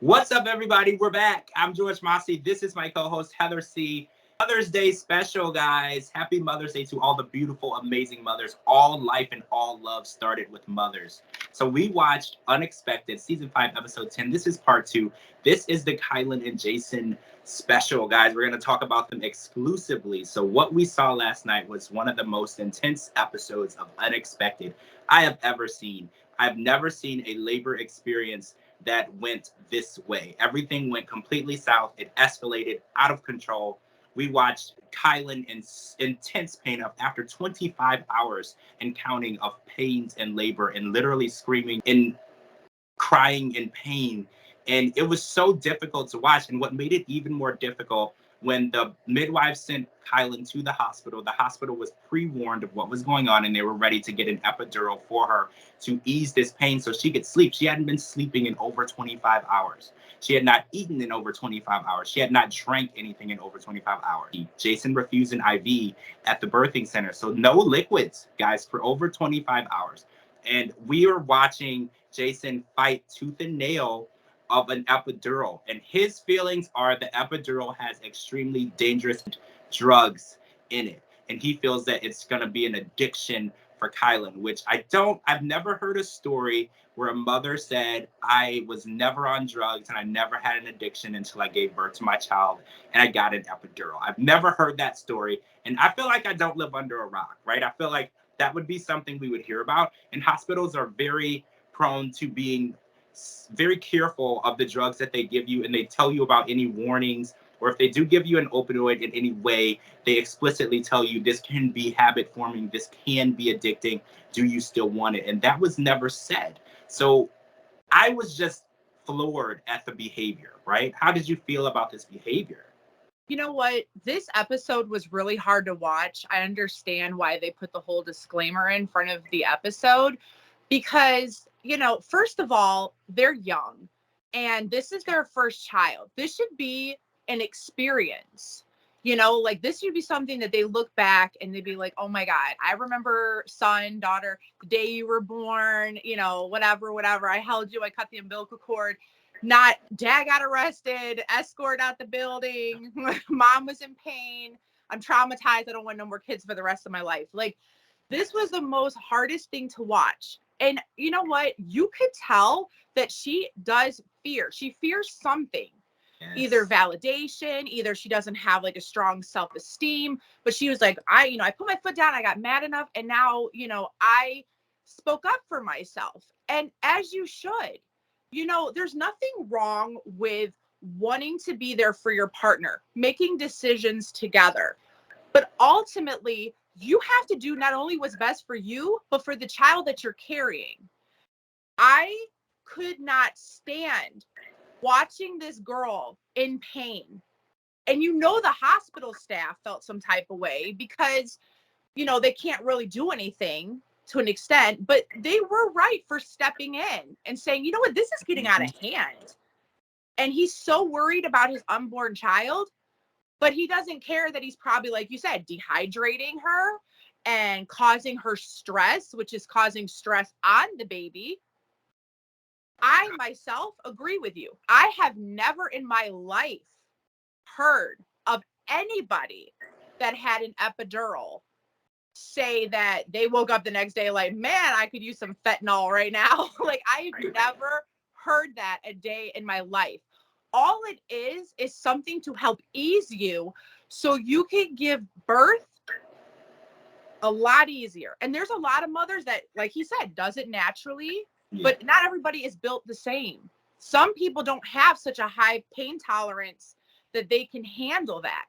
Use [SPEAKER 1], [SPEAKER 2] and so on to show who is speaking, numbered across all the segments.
[SPEAKER 1] What's up, everybody? We're back. I'm George Mossey. This is my co-host, Heather C. Mother's Day special, guys. Happy Mother's Day to all the beautiful, amazing mothers. All life and all love started with mothers. So we watched Unexpected, Season 5, Episode 10. This is Part 2. This is the Kylan and Jason special, guys. We're going to talk about them exclusively. So what we saw last night was one of the most intense episodes of Unexpected I have ever seen. I've never seen a labor experience that went this way. Everything went completely south. It escalated out of control. We watched Kylan in intense pain after 25 hours and counting of pains and labor and literally screaming and crying in pain. And it was so difficult to watch. And what made it even more difficult, when the midwife sent Kylan to the hospital was pre-warned of what was going on, and they were ready to get an epidural for her to ease this pain so she could sleep. She hadn't been sleeping in over 25 hours. She had not eaten in over 25 hours. She had not drank anything in over 25 hours. Jason refused an IV at the birthing center. So no liquids, guys, for over 25 hours. And we are watching Jason fight tooth and nail of an epidural, and his feelings are the epidural has extremely dangerous drugs in it, and he feels that it's going to be an addiction for Kylan, which I've never heard a story where a mother said, I was never on drugs and I never had an addiction until I gave birth to my child and I got an epidural. I've never heard that story, and I feel like I don't live under a rock, right? I feel like that would be something we would hear about, and hospitals are very prone to being very careful of the drugs that they give you, and they tell you about any warnings, or if they do give you an opioid in any way, they explicitly tell you this can be habit forming, this can be addicting, do you still want it? And that was never said. So I was just floored at the behavior, right? How did you feel about this behavior?
[SPEAKER 2] You know what? This episode was really hard to watch. I understand why they put the whole disclaimer in front of the episode because, first of all, they're young and this is their first child. This should be an experience, like this should be something that they look back and they'd be like, oh my God, I remember son, daughter, the day you were born, whatever. I held you, I cut the umbilical cord. Not dad got arrested, escort out the building, mom was in pain, I'm traumatized, I don't want no more kids for the rest of my life. Like, this was the most hardest thing to watch. And you know what? You could tell that she does fear. She fears something. Yes. Either validation, either she doesn't have like a strong self-esteem, but she was like, I put my foot down, I got mad enough, and now, I spoke up for myself. And as you should. There's nothing wrong with wanting to be there for your partner, making decisions together. But ultimately, you have to do not only what's best for you, but for the child that you're carrying. I could not stand watching this girl in pain. And the hospital staff felt some type of way because, they can't really do anything to an extent, but they were right for stepping in and saying, you know what, this is getting out of hand. And he's so worried about his unborn child, but he doesn't care that he's probably, like you said, dehydrating her and causing her stress, which is causing stress on the baby. I myself agree with you. I have never in my life heard of anybody that had an epidural say that they woke up the next day like, man, I could use some fentanyl right now. Like, I've never heard that a day in my life. All it is something to help ease you so you can give birth a lot easier. And there's a lot of mothers that, like he said, does it naturally, but not everybody is built the same. Some people don't have such a high pain tolerance that they can handle that.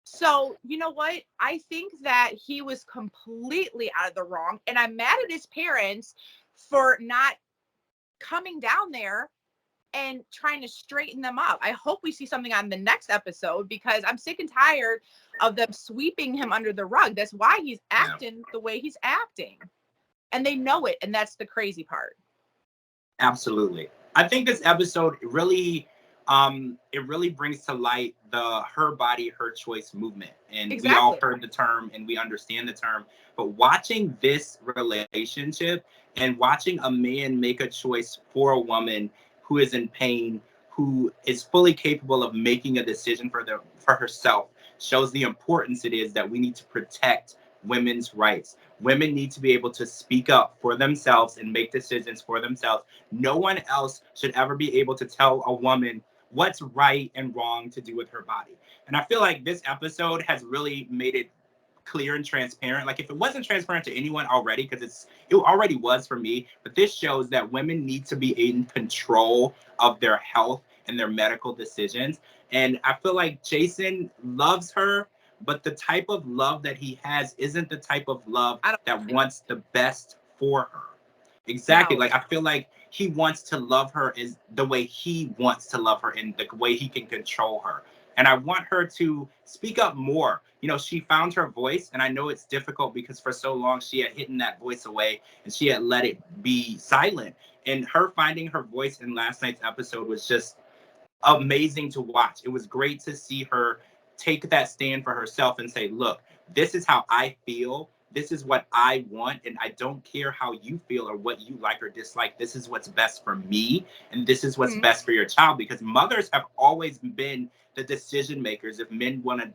[SPEAKER 2] So, you know what? I think that he was completely out of the wrong. And I'm mad at his parents for not coming down there and trying to straighten them up. I hope we see something on the next episode because I'm sick and tired of them sweeping him under the rug. That's why he's acting the way he's acting. And they know it. And that's the crazy part.
[SPEAKER 1] Absolutely. I think this episode really brings to light the her body, her choice movement. And We all heard the term and we understand the term, but watching this relationship and watching a man make a choice for a woman who is in pain, who is fully capable of making a decision for herself, shows the importance it is that we need to protect women's rights. Women need to be able to speak up for themselves and make decisions for themselves. No one else should ever be able to tell a woman what's right and wrong to do with her body. And I feel like this episode has really made it clear and transparent. Like if it wasn't transparent to anyone already, because it already was for me, but this shows that women need to be in control of their health and their medical decisions. And I feel like Jason loves her, but the type of love that he has isn't the type of love that wants the best for her. Exactly.
[SPEAKER 2] No.
[SPEAKER 1] Like I feel like he wants to love her is the way he wants to love her and the way he can control her. And I want her to speak up more. You know, she found her voice, and I know it's difficult because for so long she had hidden that voice away and she had let it be silent. And her finding her voice in last night's episode was just amazing to watch. It was great to see her take that stand for herself and say, look, this is how I feel. This is what I want. And I don't care how you feel or what you like or dislike. This is what's best for me. And this is what's best for your child. Because mothers have always been the decision makers. If men want to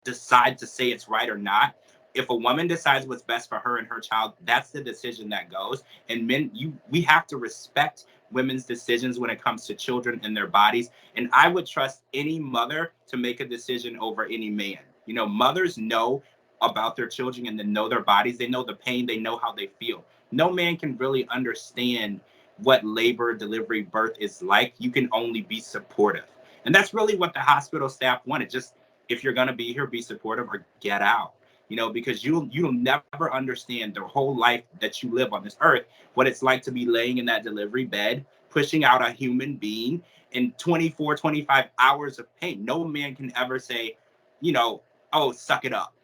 [SPEAKER 1] decide to say it's right or not, if a woman decides what's best for her and her child, that's the decision that goes. And men, we have to respect women's decisions when it comes to children and their bodies. And I would trust any mother to make a decision over any man. You know, mothers know about their children and they know their bodies. They know the pain. They know how they feel. No man can really understand what labor, delivery, birth is like. You can only be supportive. And that's really what the hospital staff wanted. Just if you're going to be here, be supportive or get out. You know, because you'll never understand the whole life that you live on this earth, what it's like to be laying in that delivery bed, pushing out a human being in 24, 25 hours of pain. No man can ever say, you know, oh, suck it up.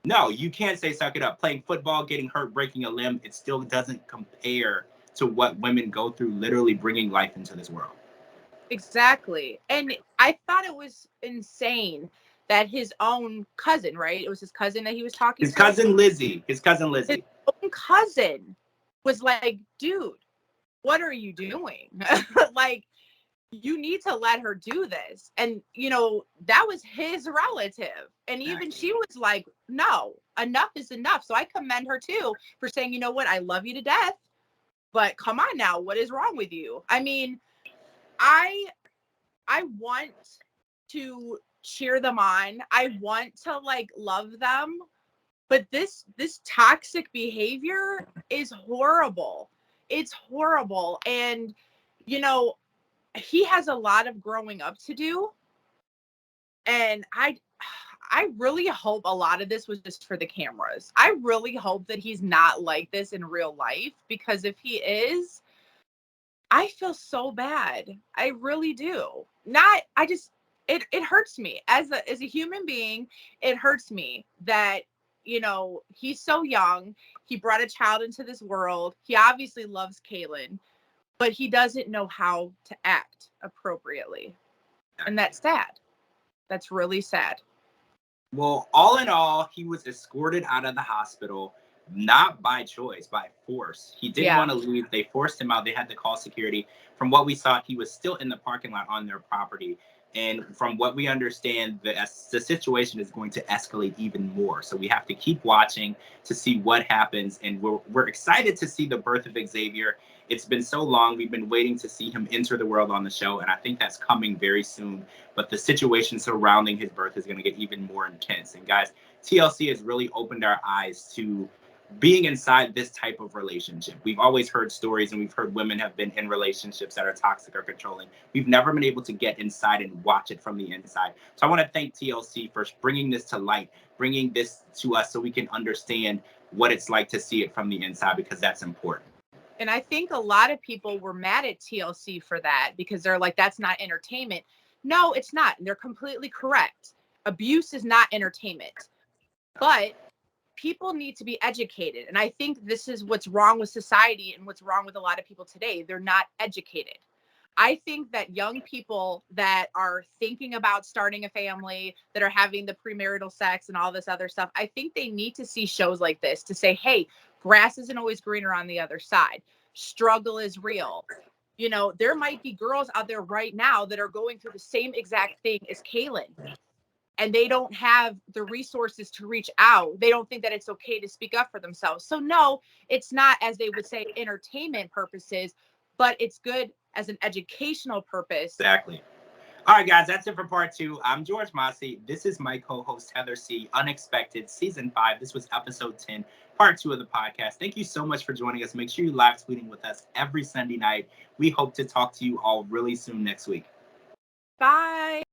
[SPEAKER 1] No, you can't say suck it up. Playing football, getting hurt, breaking a limb, it still doesn't compare to what women go through literally bringing life into this world.
[SPEAKER 2] Exactly. And I thought it was insane that his own cousin, right? It was his cousin that he was talking
[SPEAKER 1] His
[SPEAKER 2] to.
[SPEAKER 1] cousin Lizzie.
[SPEAKER 2] His own cousin was like, dude, what are you doing? Like, you need to let her do this. And, you know, that was his relative. And even she was like, no, enough is enough. So I commend her too for saying, you know what, I love you to death, but come on now, what is wrong with you? I mean, I want to cheer them on. I want to like love them, but this toxic behavior is horrible. It's horrible. And you know, he has a lot of growing up to do. And I really hope a lot of this was just for the cameras. I really hope that he's not like this in real life, because if he is, I feel so bad. I really do. It hurts me as a human being. It hurts me that, you know, he's so young. He brought a child into this world. He obviously loves Kaylin, but he doesn't know how to act appropriately. And that's sad. That's really sad.
[SPEAKER 1] Well, all in all, he was escorted out of the hospital, not by choice, by force. He didn't want to leave. They forced him out. They had to call security. From what we saw, he was still in the parking lot on their property. And from what we understand, the situation is going to escalate even more. So we have to keep watching to see what happens. And we're excited to see the birth of Xavier. It's been so long. We've been waiting to see him enter the world on the show. And I think that's coming very soon. But the situation surrounding his birth is going to get even more intense. And guys, TLC has really opened our eyes to being inside this type of relationship. We've always heard stories and we've heard women have been in relationships that are toxic or controlling. We've never been able to get inside and watch it from the inside. So I want to thank TLC for bringing this to light, bringing this to us so we can understand what it's like to see it from the inside, because that's important.
[SPEAKER 2] And I think a lot of people were mad at TLC for that, because they're like, that's not entertainment. No, it's not. They're completely correct. Abuse is not entertainment. But people need to be educated. And I think this is what's wrong with society and what's wrong with a lot of people today. They're not educated. I think that young people that are thinking about starting a family, that are having the premarital sex and all this other stuff, I think they need to see shows like this to say, hey, grass isn't always greener on the other side. Struggle is real. You know, there might be girls out there right now that are going through the same exact thing as Kaylin, and they don't have the resources to reach out. They don't think that it's okay to speak up for themselves. So no, it's not, as they would say, entertainment purposes, but it's good as an educational purpose.
[SPEAKER 1] Exactly. All right, guys, that's it for part 2. I'm George Mossey. This is my co-host, Heather C. Unexpected, Season 5. This was Episode 10, Part 2 of the podcast. Thank you so much for joining us. Make sure you live tweeting with us every Sunday night. We hope to talk to you all really soon next week.
[SPEAKER 2] Bye.